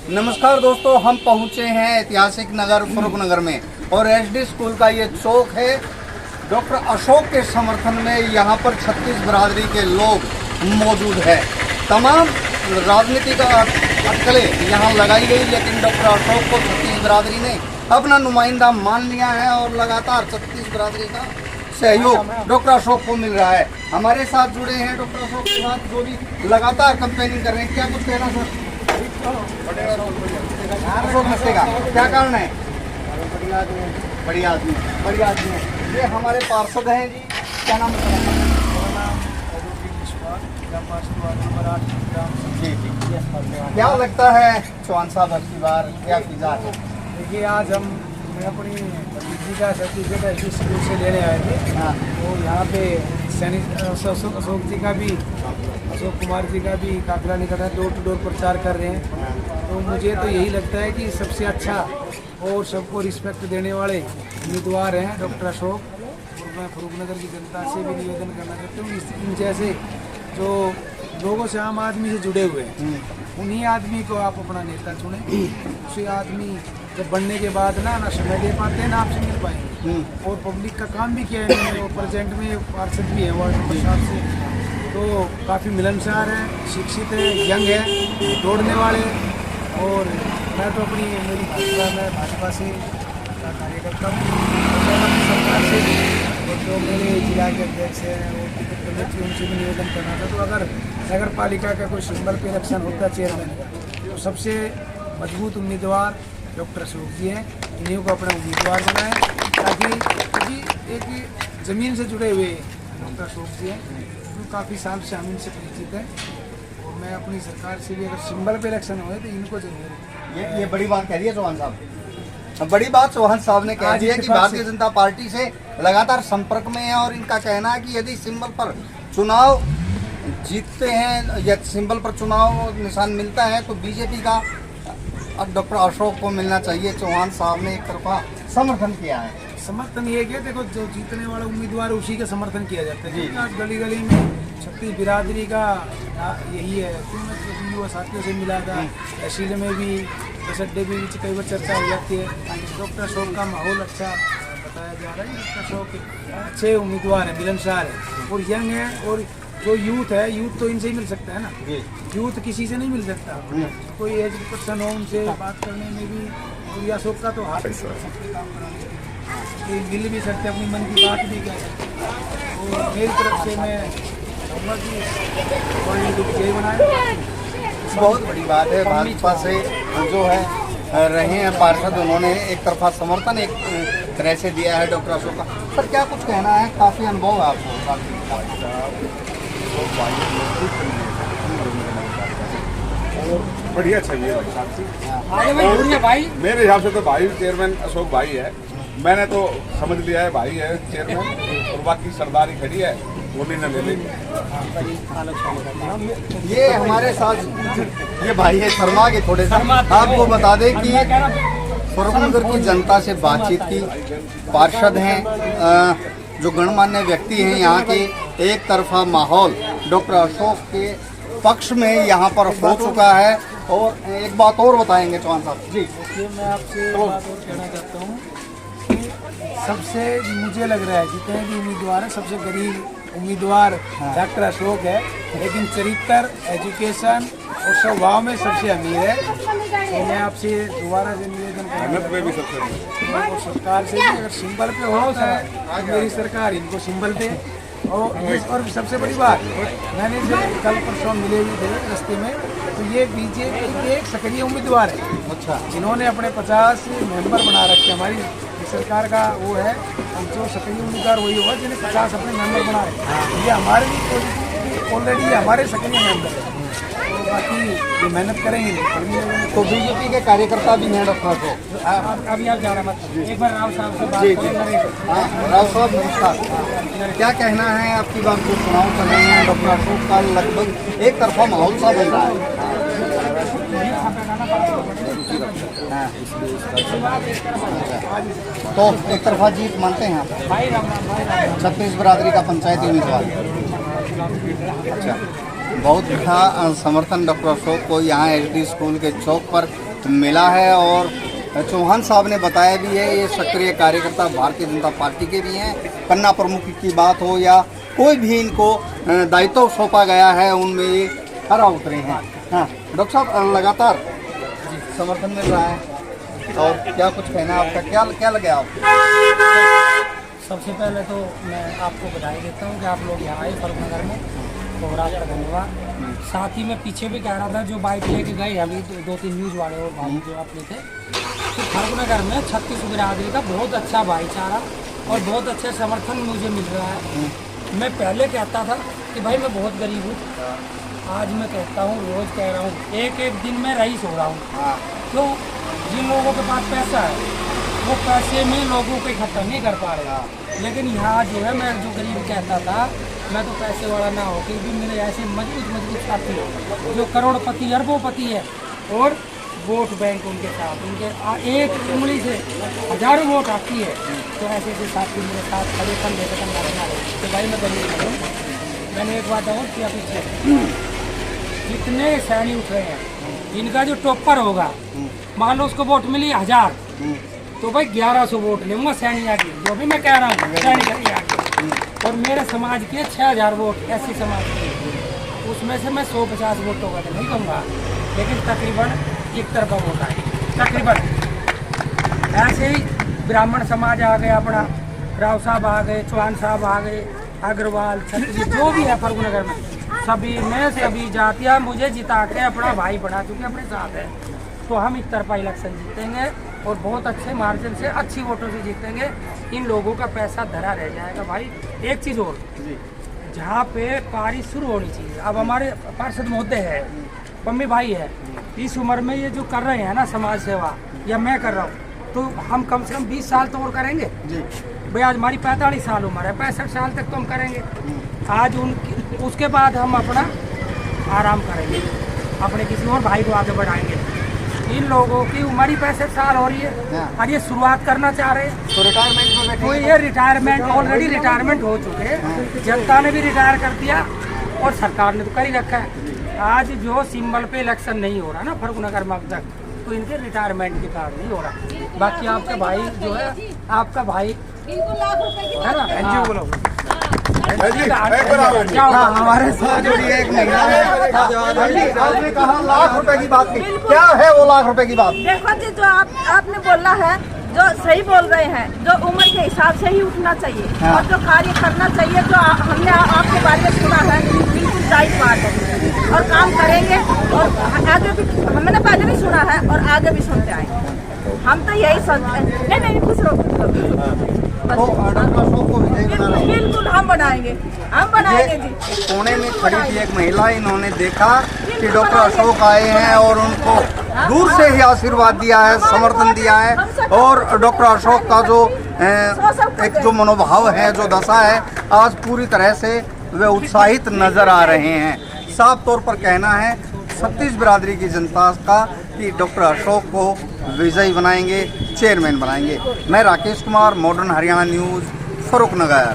नमस्कार दोस्तों, हम पहुंचे हैं ऐतिहासिक नगर फरुखनगर में और एचडी स्कूल का ये चौक है। डॉक्टर अशोक के समर्थन में यहाँ पर 36 बिरादरी के लोग मौजूद है। तमाम राजनीतिक अटकलें यहाँ लगाई गई, लेकिन डॉक्टर अशोक को 36 बिरादरी ने अपना नुमाइंदा मान लिया है और लगातार 36 बिरादरी का सहयोग डॉक्टर अशोक को मिल रहा है। हमारे साथ जुड़े हैं डॉक्टर अशोक के साथ, जो भी लगातार कंपेनिंग कर रहे हैं। क्या कुछ कहना सर? अशोक नस्ते का क्या कारण है? बढ़िया आदमी है। ये हमारे पार्षद हैं जी, क्या नाम है? जी। क्या लगता है चौहान साहब अब की बार क्या फिजा है? देखिए, आज हम अपनी भतीजी का सर्टिफिकेट एचडी स्कूल से लेने आए थे। हाँ। तो यहाँ पे सैनिक अशोक जी का भी, अशोक कुमार जी का भी काफिला निकल रहा है, डोर टू डोर प्रचार कर रहे हैं। तो मुझे तो यही लगता है कि सबसे अच्छा और सबको रिस्पेक्ट देने वाले उम्मीदवार हैं डॉक्टर अशोक। और मैं फरुखनगर की जनता से भी निवेदन करना चाहता हूँ, इन जैसे जो लोगों से, आम आदमी से जुड़े हुए हैं, उन्हीं आदमी को आप अपना नेता चुने। उसी आदमी जब बनने के बाद ना समय दे पाते हैं, ना आपसे मिल पाएंगे। और पब्लिक का काम भी किया है इन्होंने, और प्रेजेंट में पार्षद भी है वार्ड नंबर 7 से। तो काफ़ी मिलनसार है, शिक्षित है, यंग है, दौड़ने वाले। और मैं तो मेरी भाजपा से कार्यकर्ता हूँ, सरकार से भी, और जो मेरे जिला के अध्यक्ष हैं और टिकट उनसे भी निवेदन करना था। तो अगर नगर पालिका का कोई सिंबल पे इलेक्शन होता चेयरमैन का, तो सबसे मजबूत उम्मीदवार डॉक्टर अशोक जी हैं। इन्हीं को अपना उम्मीदवार बनाएं, ताकि क्योंकि एक ज़मीन से जुड़े हुए डॉक्टर अशोक जी हैं, तो काफ़ी साल से हम इनसे परिचित हैं। और मैं अपनी सरकार से भी, अगर सिंबल पे इलेक्शन हुए तो इनको जरूर। ये बड़ी बात कह दी है चौहान साहब। बड़ी बात चौहान साहब ने कह दी है कि भारतीय जनता पार्टी से लगातार संपर्क में है, और इनका कहना है कि यदि सिंबल पर चुनाव जीतते हैं या सिंबल पर चुनाव निशान मिलता है तो बीजेपी का डॉक्टर अशोक को मिलना चाहिए। चौहान साहब ने एक तरफा समर्थन किया है। समर्थन ये कि देखो, जो जीतने वाला उम्मीदवार उसी का समर्थन किया जाता है। आज गली गली में 36 बिरादरी का यही है। तो मैं तो युवा साथियों से मिला था, तहसील में भी, बस अड्डे भी कई बार चर्चा हो जाती है। डॉक्टर अशोक का माहौल अच्छा बताया जा रहा है। डॉक्टर अशोक अच्छे उम्मीदवार हैं, मिलनसार है और यंग है। और जो यूथ है, यूथ तो इनसे ही मिल सकता है ना, यूथ किसी से नहीं मिल सकता। कोई एज पर्सन हो, उनसे बात करने में भी, और अशोक का तो हाथ मिल भी सकते, अपनी मन की बात भी कह सकते। और मेरी तरफ से मैं कहूँगा कि विजय बनाए। बहुत बड़ी बात है, भाजपा से जो है रहे हैं पार्षद, उन्होंने एक तरफा समर्थन एक तरह से दिया है डॉक्टर अशोक का। सर क्या कुछ कहना है? काफ़ी अनुभव है आपको। बढ़िया छवि है भाई। मेरे हिसाब से तो भाई चेयरमैन अशोक भाई है। मैंने तो समझ लिया है भाई है चेयरमैन, और बाकी सरदारी खड़ी है, वो नहीं न ले लेंगे। ये हमारे साथ ये भाई है शर्मा के, थोड़े से आपको बता दें कि फरुखनगर की जनता से बातचीत की। पार्षद हैं, जो गणमान्य व्यक्ति हैं यहाँ के। एक तरफा माहौल डॉक्टर अशोक के पक्ष में यहाँ पर हो चुका है। और एक बात और बताएंगे चौहान साहब जी। देखिए, मैं आपसे एक बात और कहना चाहता हूँ कि सबसे मुझे लग रहा है जितने भी उम्मीदवार हैं, सबसे गरीब उम्मीदवार डॉक्टर अशोक है, लेकिन चरित्र, एजुकेशन और स्वभाव में सबसे अमीर है। तो मैं आपसे दोबारा से निवेदन करूँगा, और सरकार से भी अगर सिंबल पे होता है तो मेरी सरकार इनको सिंबल दे। और सबसे बड़ी बात, मैंने जब कल परसों मिले हुए थे रास्ते में, तो ये बीजेपी के एक सक्रिय उम्मीदवार है। अच्छा। जिन्होंने अपने 50 मेंबर बना रखे। हमारी सरकार का वो है, जो सक्रिय उम्मीदवार वही होगा जिन्हें 50 अपने मेंबर बना रहे। ये हमारे लिए ऑलरेडी हमारे सक्रिय मेंबर है। तो बाकी ये मेहनत करेंगे। तो बीजेपी के कार्यकर्ता भी हैं डॉक्टर अशोक। अभी आप जा रहा मत, एक बार राव साहब से बात करेंगे। राव साहब नमस्कार। क्या कहना है आपकी बात को? चुनाव कर रहे हैं, डॉक्टर अशोक का लगभग एक तरफा माहौल सा बन रहा है। तो एक तरफा जीत मानते हैं आप? 36 बिरादरी का पंचायती उम्मीदवार। अच्छा, बहुत मीठा समर्थन डॉक्टर अशोक को यहाँ एचडी स्कूल के चौक पर मिला है। और चौहान साहब ने बताया भी है, ये सक्रिय कार्यकर्ता भारतीय जनता पार्टी के भी हैं। पन्ना प्रमुख की बात हो या कोई भी इनको दायित्व सौंपा गया है, उनमें ये खरा उतरे हैं। हाँ डॉक्टर साहब, लगातार समर्थन मिल रहा है और क्या कुछ कहना है आपका, क्या लगे आपको? सबसे पहले तो मैं आपको बधाई देता हूँ कि आप लोग यहाँ आए फरुखनगर में, और आपका धन्यवाद। साथ ही मैं पीछे भी कह रहा था, जो बाइक लेके गए अभी 2-3 न्यूज़ वाले और भाई जो अपने थे, तो फरुखनगर में 36 बिरादरी का बहुत अच्छा भाईचारा और बहुत अच्छा समर्थन मुझे मिल रहा है। मैं पहले कहता था कि भाई मैं बहुत गरीब हूँ, आज मैं कहता हूँ, रोज़ कह रहा हूँ, एक दिन में रईस हो रहा हूँ। क्यों? जिन लोगों के पास पैसा है वो पैसे में लोगों को इकट्ठा नहीं कर पा रहे, लेकिन यहाँ जो है, मैं जो गरीब कहता था, मैं तो पैसे वाला ना हो, क्योंकि मेरे ऐसे मजबूत साथी हो जो करोड़पति अरबोंपति है, और वोट बैंक उनके साथ, उनके एक उंगली से हजारों वोट आती है। तो ऐसे ऐसे साथी मेरे साथ खड़े कंधे से कंधा बना रहे तो भाई मैं गरीब हूँ। मैंने एक बात और किया, पीछे जितने सैनी उठ रहे हैं, इनका जो टॉपर होगा, मान लो उसको वोट मिली 1000, तो भाई 1100 वोट लूँगा सैनिया की, जो भी मैं कह रहा हूँ सैनिया की। और मेरे समाज के 6000 वोट ऐसी समाज के, उसमें से मैं 150 वोटों का तो नहीं कहूँगा, लेकिन तकरीबन एक तरफा वोट आए तकरीबन। ऐसे ही ब्राह्मण समाज आ गए, अपना राव साहब आ गए, चौहान साहब आ गए, अग्रवाल, छत्री, जो भी है फरुखनगर में, सभी में सभी जातियाँ मुझे जिता के अपना भाई बना चुके अपने साथ है। तो हम एक तरफा इलेक्शन जीतेंगे और बहुत अच्छे मार्जिन से, अच्छी वोटों से जीतेंगे। इन लोगों का पैसा धरा रह जाएगा। भाई एक चीज़ और, जहाँ पे पारी शुरू होनी चाहिए, अब हमारे पार्षद महोदय है, पम्मी भाई है, इस उम्र में ये जो कर रहे हैं ना समाज सेवा, या मैं कर रहा हूँ, तो हम कम से कम 20 साल तो और करेंगे भाई। आज हमारी 45 साल उम्र है, 65 साल तक तो हम करेंगे। आज उसके बाद हम अपना आराम करेंगे, अपने किसी और भाई को आगे बढ़ाएंगे। इन लोगों की उम्र ही 65 साल हो रही है और ये शुरुआत करना चाह रहे हैं, तो रिटायरमेंट में तो ये रिटायरमेंट, ऑलरेडी रिटायरमेंट हो चुके हैं। जनता ने भी रिटायर कर दिया और सरकार ने तो कर ही रखा है। आज जो सिंबल पे इलेक्शन नहीं हो रहा ना फरुखनगर में अब तक, तो इनके रिटायरमेंट के कारण नहीं हो रहा। बाकी आपका भाई जो है, आपका भाई है ना, एनजीओ बोलो, हमारे साथ जुड़ी एक महिला है। आपने कहा लाख रुपए की बात की, क्या है वो लाख रुपए की बात? देखो जी, जो आपने बोला है, जो सही बोल रहे हैं, जो उम्र के हिसाब से ही उठना चाहिए। हाँ। और जो कार्य करना चाहिए, जो हमने आपके बारे में सुना है, बिल्कुल जायज बात है और काम करेंगे। और आगे भी हमने पहले भी सुना है और आगे भी सुनते आए। हम तो यही सोचते हैं। नहीं खुश रहो। बिल्कुल हम बनाएंगे जी। कोने में खड़ी थी एक महिला, इन्होंने देखा कि डॉक्टर अशोक आए हैं और उनको दूर से ही आशीर्वाद दिया है, समर्थन दिया है। और डॉक्टर अशोक का जो एक जो मनोभाव है, जो दशा है, आज पूरी तरह से वे उत्साहित नजर आ रहे हैं। साफ तौर पर कहना है 36 बिरादरी की जनता का कि डॉक्टर अशोक को विजयी बनाएंगे, चेयरमैन बनाएंगे। मैं राकेश कुमार, मॉडर्न हरियाणा न्यूज़, फरुखनगर।